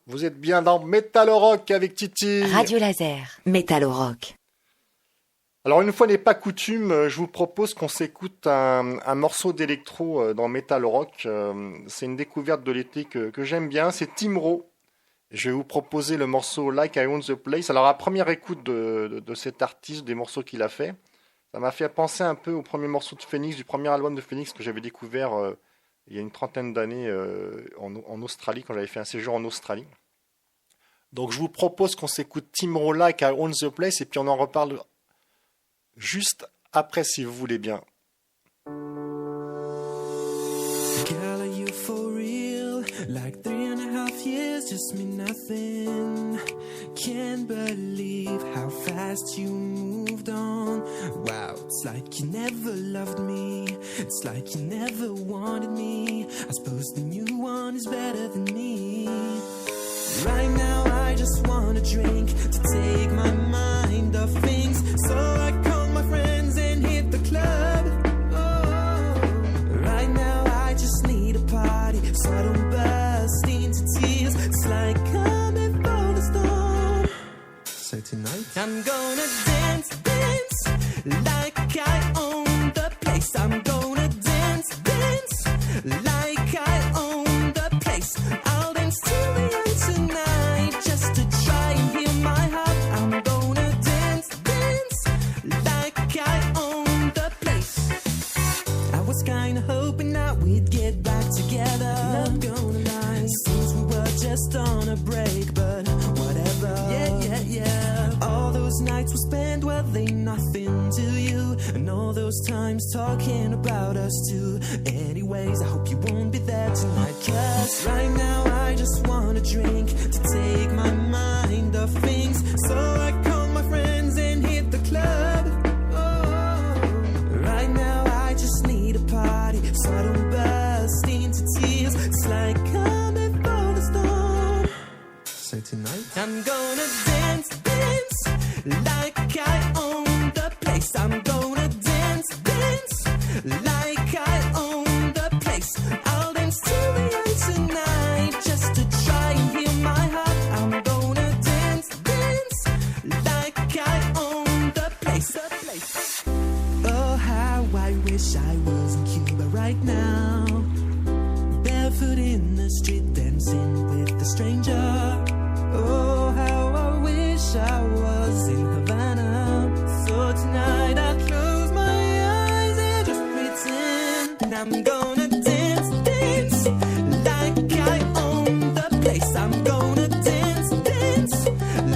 Vous êtes bien dans Métal Rock avec Titi. Radio Laser, Métal Rock. Alors une fois n'est pas coutume, je vous propose qu'on s'écoute un morceau d'électro dans Métal Rock. C'est une découverte de l'été que j'aime bien, c'est Timro. Je vais vous proposer le morceau Like I Own the Place. Alors à première écoute de cet artiste, des morceaux qu'il a fait, ça m'a fait penser un peu au premier morceau de Phoenix, du premier album de Phoenix que j'avais découvert il y a une trentaine d'années en Australie, quand j'avais fait un séjour en Australie. Donc je vous propose qu'on s'écoute Timro Like I Own the Place et puis on en reparle juste après si vous voulez bien. Girl, are you for real? Like 3.5 years just mean nothing. Can't believe how fast you moved on. Wow, it's like you never loved me. It's like you never wanted me. I suppose the new one is better than me. Right now I just want a drink to take my mind off things. So I call my friends and hit the club. Oh. Right now I just need a party so I don't burst into tears. It's like coming for the storm. So tonight I'm gonna dance, dance like I own the place. I'm gonna dance, dance like I own the place. I'll dance till the end tonight just to try and heal my heart. I'm gonna dance, dance like I own the place. I was kinda hoping that we'd get back together. Not gonna lie, seems we were just on a break, but whatever. Yeah, yeah, yeah. All those nights we spent, were they nothing to you? And all those times talking about us too. Anyways, I hope you won't be there tonight, 'cause right now I just want a drink to take my mind off things. So I call my friends and hit the club. Oh, right now I just need a party so I don't burst into tears. It's like coming for the storm. So tonight I'm gonna dance, dance like I own the place. I'm gonna dance, dance like I own the place. I'll dance till the end tonight just to try and heal my heart. I'm gonna dance, dance like I own the place. Oh, how I wish I was in Cuba right now, barefoot in the street dancing with a stranger. Oh, how I wish I was in Havana. So tonight I close my eyes and just pretend I'm gonna dance, dance like I own the place. I'm gonna dance, dance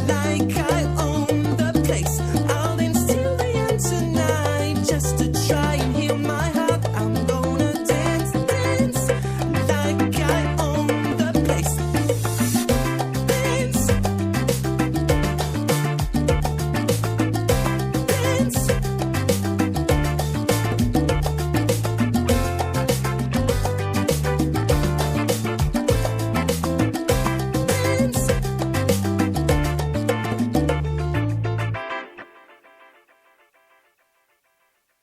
like I own the place. I'll dance till the end tonight just to try and heal my heart. I'm gonna dance, dance like I own the place. Dance, dance.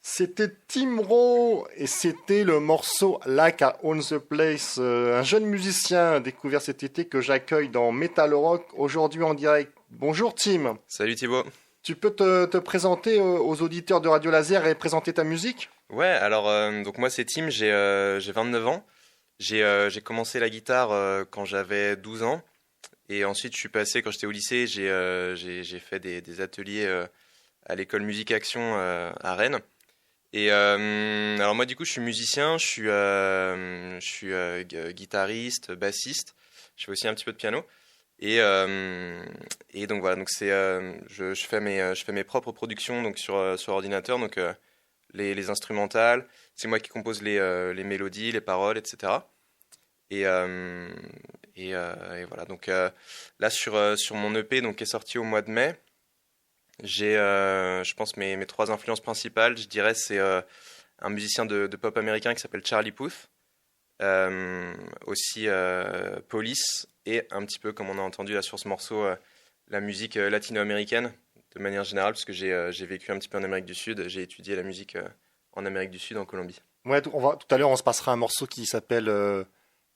C'était Timro et c'était le morceau Like I Own the Place, un jeune musicien découvert cet été que j'accueille dans Metal Rock aujourd'hui en direct. Bonjour Tim. Salut Thibaut. Tu peux te présenter aux auditeurs de Radio Laser et présenter ta musique? Ouais, alors donc moi c'est Tim, j'ai 29 ans. J'ai commencé la guitare quand j'avais 12 ans et ensuite je suis passé, quand j'étais au lycée, j'ai fait des ateliers à l'école Musique Action à Rennes. Et alors moi du coup je suis musicien, je suis guitariste, bassiste, je fais aussi un petit peu de piano. Et donc voilà, donc je fais mes propres productions donc sur ordinateur, donc les instrumentales, c'est moi qui compose les mélodies, les paroles, etc. Et voilà, donc là sur mon EP donc qui est sorti au mois de mai, j'ai je pense mes trois influences principales, je dirais c'est un musicien de pop américain qui s'appelle Charlie Puth, aussi Police, et un petit peu comme on a entendu là sur ce morceau, la musique latino-américaine de manière générale, parce que j'ai vécu un petit peu en Amérique du Sud, j'ai étudié la musique en Amérique du Sud, en Colombie. Ouais, tout à l'heure on se passera un morceau qui s'appelle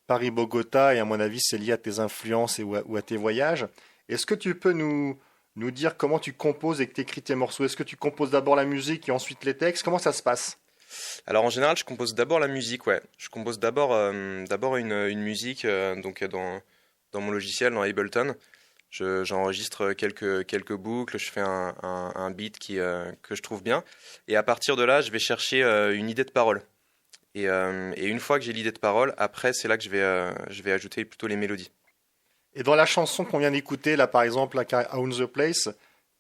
Paris-Bogota, et à mon avis, c'est lié à tes influences ou à tes voyages. Est-ce que tu peux nous dire comment tu composes et que tu écris tes morceaux? Est-ce que tu composes d'abord la musique et ensuite les textes? Comment ça se passe? Alors en général, je compose d'abord la musique, ouais. Je compose d'abord une musique donc dans mon logiciel, dans Ableton. J'enregistre quelques boucles, je fais un beat que je trouve bien. Et à partir de là, je vais chercher une idée de parole. Et une fois que j'ai l'idée de parole, après, c'est là que je vais ajouter plutôt les mélodies. Et dans la chanson qu'on vient d'écouter, là par exemple, la Own the Place,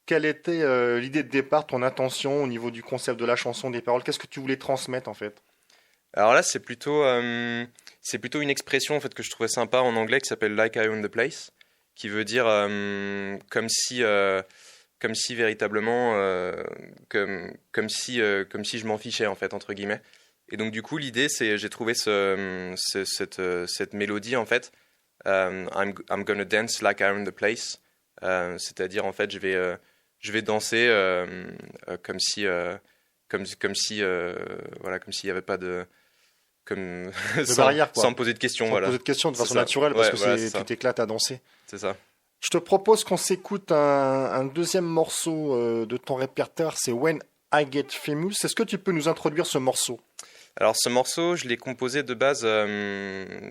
quelle était l'idée de départ, ton intention au niveau du concept de la chanson, des paroles? Qu'est-ce que tu voulais transmettre en fait? Alors là, c'est plutôt une expression en fait que je trouvais sympa en anglais qui s'appelle Like I Own the Place, qui veut dire comme si véritablement comme si je m'en fichais en fait entre guillemets. Et donc du coup l'idée c'est j'ai trouvé cette mélodie en fait I'm gonna dance like I own the place, c'est-à-dire en fait je vais danser comme si voilà comme s'il y avait pas de barrière, quoi. Sans me poser de questions, Sans poser de questions, de façon naturelle, parce que tu t'éclates à danser. C'est ça. Je te propose qu'on s'écoute un deuxième morceau de ton répertoire, c'est When I Get Famous. Est-ce que tu peux nous introduire ce morceau? Alors ce morceau, je l'ai composé de base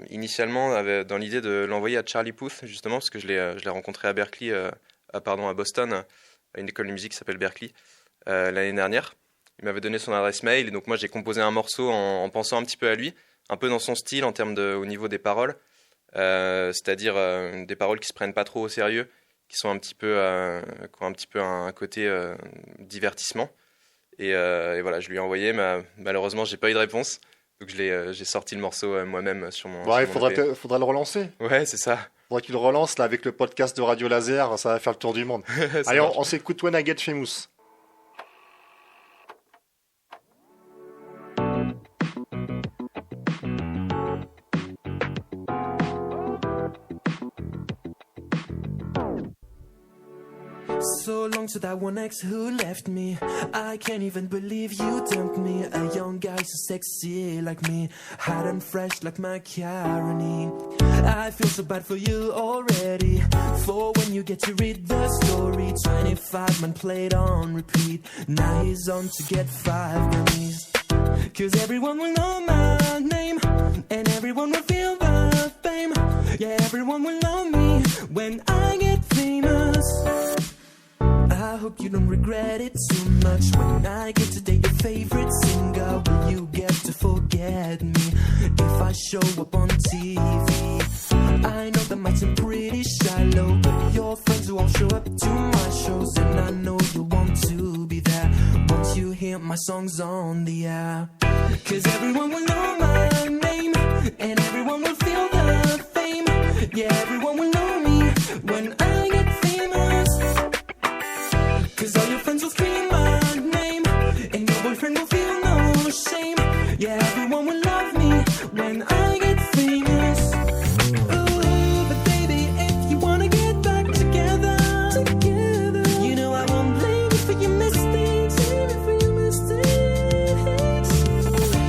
initialement dans l'idée de l'envoyer à Charlie Puth, justement, parce que je l'ai rencontré à Berkeley, à Boston, à une école de musique qui s'appelle Berkeley, l'année dernière. Il m'avait donné son adresse mail, et donc moi j'ai composé un morceau en pensant un petit peu à lui, un peu dans son style en termes au niveau des paroles, c'est-à-dire des paroles qui se prennent pas trop au sérieux, qui sont qui ont un petit peu un côté divertissement. Et voilà, je lui ai envoyé, mais malheureusement j'ai pas eu de réponse, donc j'ai sorti le morceau moi-même sur mon. Ouais, sur mon EP. faudra le relancer. Ouais, c'est ça. Faudra qu'il le relance là avec le podcast de Radio Laser, ça va faire le tour du monde. Allez, on s'écoute When I Get Famous. So long to that one ex who left me. I can't even believe you dumped me. A young guy so sexy like me, hot and fresh like macaroni. I feel so bad for you already. For when you get to read the story, 25 man played on repeat. Now he's on to get 5 Grammys. Cause everyone will know my name, and everyone will feel the fame. Yeah, everyone will know me when I get famous. I hope you don't regret it too much. When I get to date your favorite singer, will you get to forget me if I show up on TV? I know that might seem pretty shallow, but your friends will all show up to my shows, and I know you want to be there once you hear my songs on the air. Cause everyone will know my name, and everyone will feel the fame. Yeah, everyone will know me when I get famous. Cause all your friends will scream my name, and your boyfriend will feel no shame. Yeah, everyone will love me when I get famous. Ooh, but baby, if you wanna get back together, you know I won't blame you for your mistakes.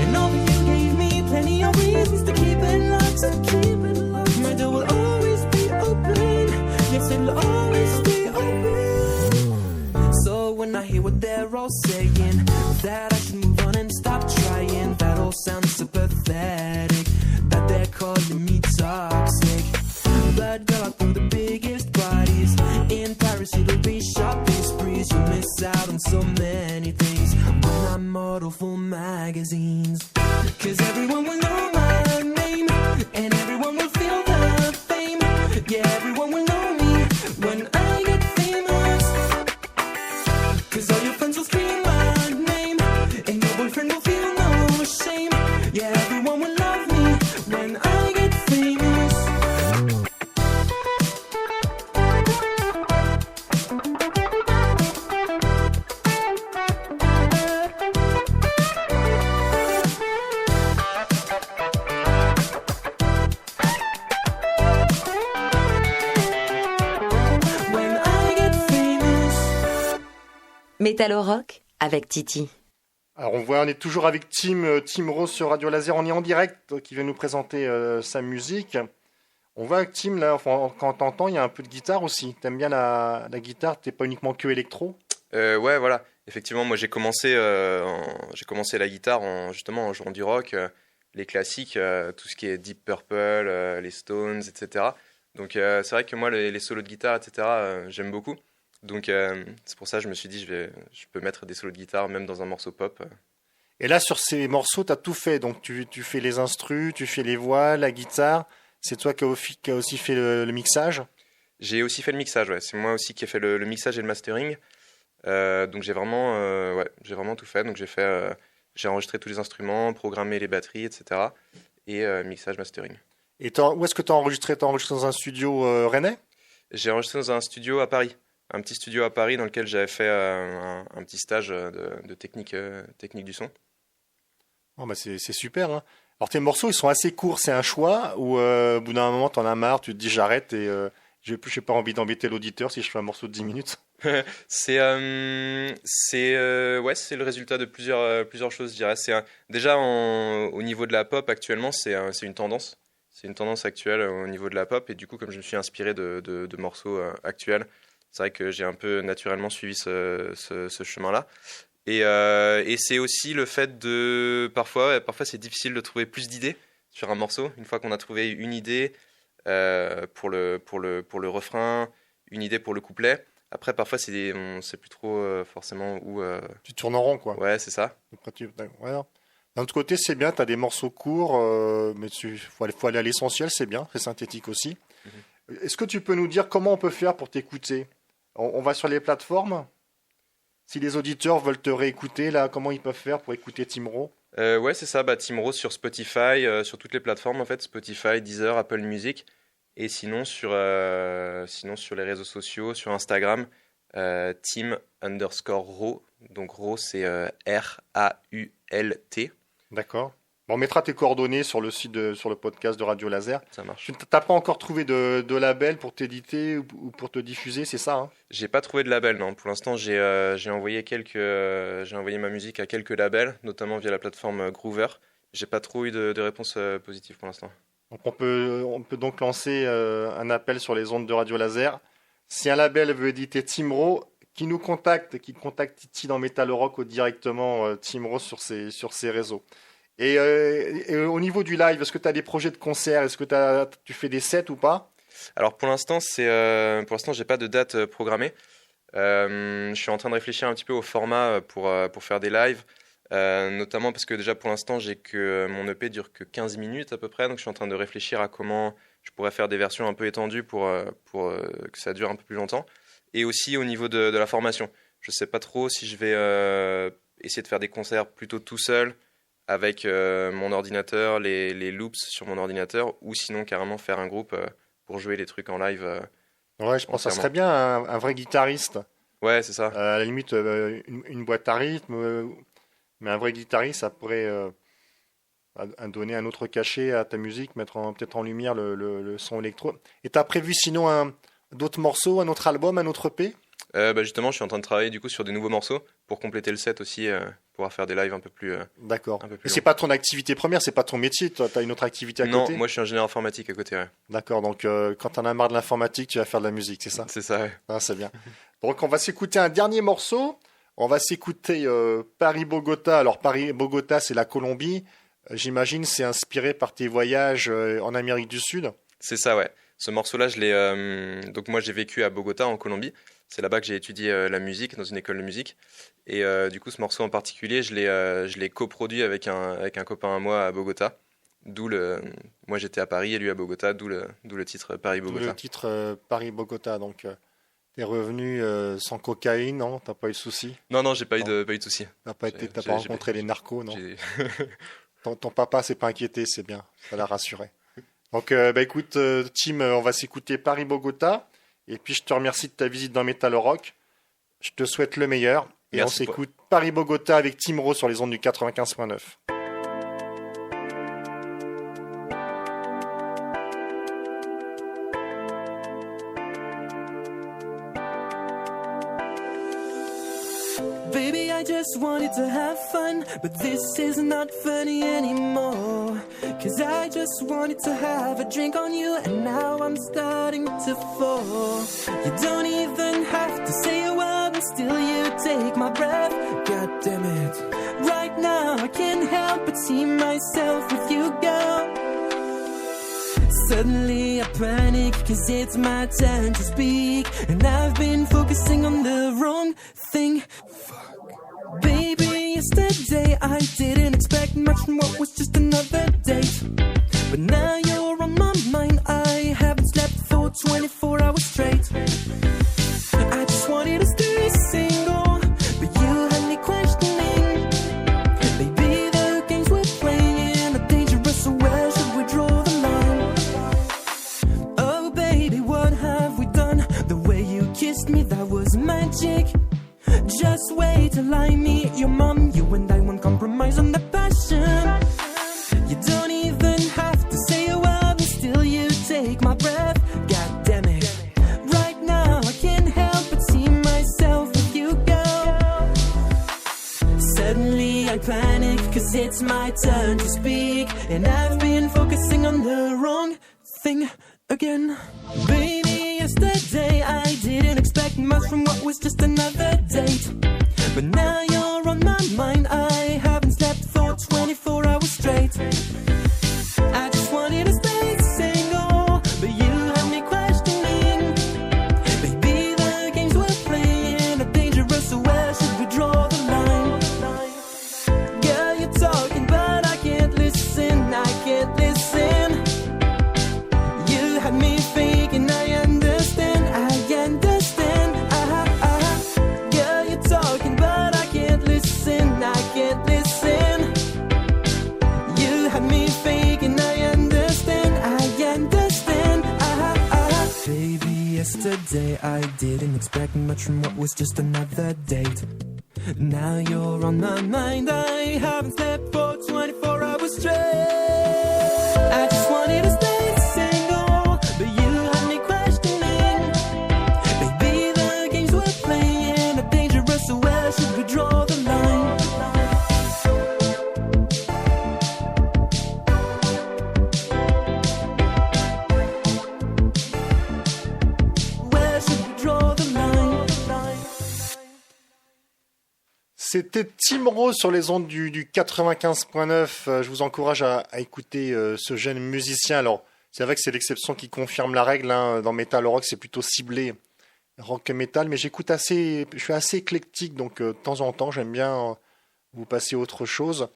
And all of you gave me plenty of reasons to keep it locked. My door will always be open. Yes, it'll always stay open. So when I hear what they're all saying, that I should move on and stop trying, that all sounds so pathetic, that they're calling me toxic. But girl, I throw the biggest parties in Paris, it'll be shopping sprees. You miss out on so many things when I model for magazines. Cause everyone will know my name, and everyone will feel the fame. Yeah, everyone will know me when I get famous. Cause all your friends will scream my name, and your boyfriend will feel no shame. Yeah, everyone will love me when I get famous. When I get famous. Métallorock avec Titi. Alors on est toujours avec Tim Rose sur Radio Laser, on est en direct, qui vient nous présenter sa musique. On voit avec Tim, là, enfin, quand t'entends, il y a un peu de guitare aussi. T'aimes bien la guitare, t'es pas uniquement que électro? Ouais, voilà. Effectivement, moi j'ai commencé la guitare justement en jouant du rock, les classiques, tout ce qui est Deep Purple, les Stones, etc. Donc c'est vrai que moi les solos de guitare, etc. J'aime beaucoup. Donc c'est pour ça que je me suis dit je peux mettre des solos de guitare même dans un morceau pop. Et là, sur ces morceaux, t'as tout fait. Donc tu fais les instrus, tu fais les voix, la guitare. C'est toi qui a aussi fait le mixage? J'ai aussi fait le mixage, ouais. C'est moi aussi qui ai fait le mixage et le mastering. Donc j'ai vraiment tout fait. Donc j'ai enregistré tous les instruments, programmé les batteries, etc. Et mixage, mastering. Et où est-ce que t'as enregistré? T'as enregistré dans un studio rennais? J'ai enregistré dans un studio à Paris, un petit studio à Paris dans lequel j'avais fait un petit stage de technique du son. Oh, bah c'est super, hein. Alors tes morceaux, ils sont assez courts. C'est un choix ou au bout d'un moment, t'en as marre, tu te dis j'arrête et j'ai pas envie d'embêter l'auditeur si je fais un morceau de 10 minutes. C'est le résultat de plusieurs choses, je dirais. Déjà au niveau de la pop actuellement, c'est une tendance. C'est une tendance actuelle au niveau de la pop et du coup, comme je me suis inspiré de morceaux actuels, c'est vrai que j'ai un peu naturellement suivi ce chemin-là. Et c'est aussi le fait parfois c'est difficile de trouver plus d'idées sur un morceau. Une fois qu'on a trouvé une idée pour le refrain, une idée pour le couplet. Après, parfois, on sait plus trop forcément où. Tu tournes en rond, quoi. Ouais, c'est ça. Après, ouais. D'un autre côté, c'est bien, tu as des morceaux courts, mais faut aller à l'essentiel, c'est bien, c'est synthétique aussi. Est-ce que tu peux nous dire comment on peut faire pour t'écouter? On va sur les plateformes? Si les auditeurs veulent te réécouter, là, comment ils peuvent faire pour écouter Timro? Ouais, c'est ça. Bah, Tim Rose sur Spotify, sur toutes les plateformes en fait, Spotify, Deezer, Apple Music, et sinon sur les réseaux sociaux, sur Instagram, Tim_Ro. Donc Ro, c'est Rault. D'accord. Bon, on mettra tes coordonnées sur le site, sur le podcast de Radio Laser. Ça marche. Tu n'as pas encore trouvé de label pour t'éditer ou pour te diffuser, c'est ça, hein? J'ai pas trouvé de label, non. Pour l'instant, j'ai envoyé j'ai envoyé ma musique à quelques labels, notamment via la plateforme Groover. J'ai pas trop eu de réponse positive pour l'instant. Donc on peut donc lancer un appel sur les ondes de Radio Laser. Si un label veut éditer Timro, qui contacte Titi dans Metal Rock ou directement Timro sur ses réseaux. Et au niveau du live, est-ce que tu as des projets de concert? Est-ce que tu fais des sets ou pas? Alors pour l'instant, j'ai pas de date programmée. Je suis en train de réfléchir un petit peu au format pour faire des lives, notamment parce que déjà pour l'instant, mon EP dure que 15 minutes à peu près, donc je suis en train de réfléchir à comment je pourrais faire des versions un peu étendues pour que ça dure un peu plus longtemps. Et aussi au niveau de la formation. Je sais pas trop si je vais essayer de faire des concerts plutôt tout seul, avec mon ordinateur, les loops sur mon ordinateur, ou sinon carrément faire un groupe pour jouer les trucs en live. Ouais, je pense que ça entièrement. serait bien un vrai guitariste. Ouais, c'est ça. À la limite, une boîte à rythme, mais un vrai guitariste, ça pourrait donner un autre cachet à ta musique, peut-être en lumière le son électro. Et t'as prévu sinon d'autres morceaux, un autre album, un autre EP? Bah justement, je suis en train de travailler du coup sur des nouveaux morceaux pour compléter le set aussi, pouvoir faire des lives un peu plus. D'accord. Un peu plus Mais c'est long. pas ton activité première, c'est pas ton métier, toi, t'as une autre activité à Non, côté? moi je suis ingénieur informatique à côté, ouais. D'accord, donc quand t'en as marre de l'informatique, tu vas faire de la musique, c'est ça? C'est ça, ouais. Ah, c'est bien. Donc on va s'écouter un dernier morceau. On va s'écouter Paris-Bogota. Alors Paris-Bogota, c'est la Colombie. J'imagine c'est inspiré par tes voyages en Amérique du Sud. C'est ça, ouais. Ce morceau-là, donc moi j'ai vécu à Bogota en Colombie. C'est là-bas que j'ai étudié la musique dans une école de musique. Et du coup, ce morceau en particulier, je l'ai coproduit avec un copain à moi à Bogota. Moi j'étais à Paris et lui à Bogota, d'où le titre D'où Paris-Bogota. le titre Paris-Bogota. Donc t'es revenu sans cocaïne, non? T'as pas eu de soucis? Non, j'ai pas Non. pas eu de soucis. T'as pas rencontré les narcos, non? J'ai- Ton papa s'est pas inquiété, c'est bien. Ça l'a rassuré. Donc écoute, Tim, on va s'écouter Paris-Bogota. Et puis je te remercie de ta visite dans Metal Rock. Je te souhaite le meilleur. Et Merci on s'écoute Paris-Bogota avec Tim Rose sur les ondes du 95.9. Baby, I just wanted to have fun, but this is not funny anymore. 'Cause I just wanted to have a drink on you, and now I'm starting to fall. You don't even have to say a word, and still you take my breath. God damn it. Right now I can't help but see myself with you, girl. Suddenly I panic, 'cause it's my turn to speak, and I've been focusing on the wrong thing. Baby, yesterday I didn't expect much from what was just another date. But now you're on my mind, I haven't slept for 24 hours straight. I just wanted to stay single, but you had me questioning. Maybe the games we're playing are dangerous, so where should we draw the line? Oh baby, what have we done? The way you kissed me, that was magic. Just wait till I meet your mom. You and I won't compromise on the passion. You don't even have to say a word, and still you take my breath. God damn it. Right now I can't help but see myself with you, girl. Suddenly I panic, 'cause it's my turn to speak, and I've been focusing on the wrong thing again. Baby, yesterday I didn't expect much from what was just another date. But now you're on my mind, I haven't slept for 24 hours straight. I just wanted to stay single, but you had me questioning. Baby, the games we're playing are dangerous, so where should we draw the line? Girl, you're talking, but I can't listen, I can't listen. You had me thinking, I understand, Girl, you're talking, but I can't listen, I can't listen. You had me thinking, I understand, Baby, yesterday I didn't expect much from what was just another date. Now you're on my mind, I haven't slept for 24 hours straight. I just wanted to stay single, but you had me questioning. Baby, the games we're playing are dangerous, so where should we draw the line? Where should we draw the line? C'était Tim Rose sur les ondes du 95.9. Je vous encourage à écouter ce jeune musicien. Alors, c'est vrai que c'est l'exception qui confirme la règle. Hein. Dans Metal Rock, c'est plutôt ciblé rock metal, mais je suis assez éclectique, donc de temps en temps, j'aime bien vous passer autre chose.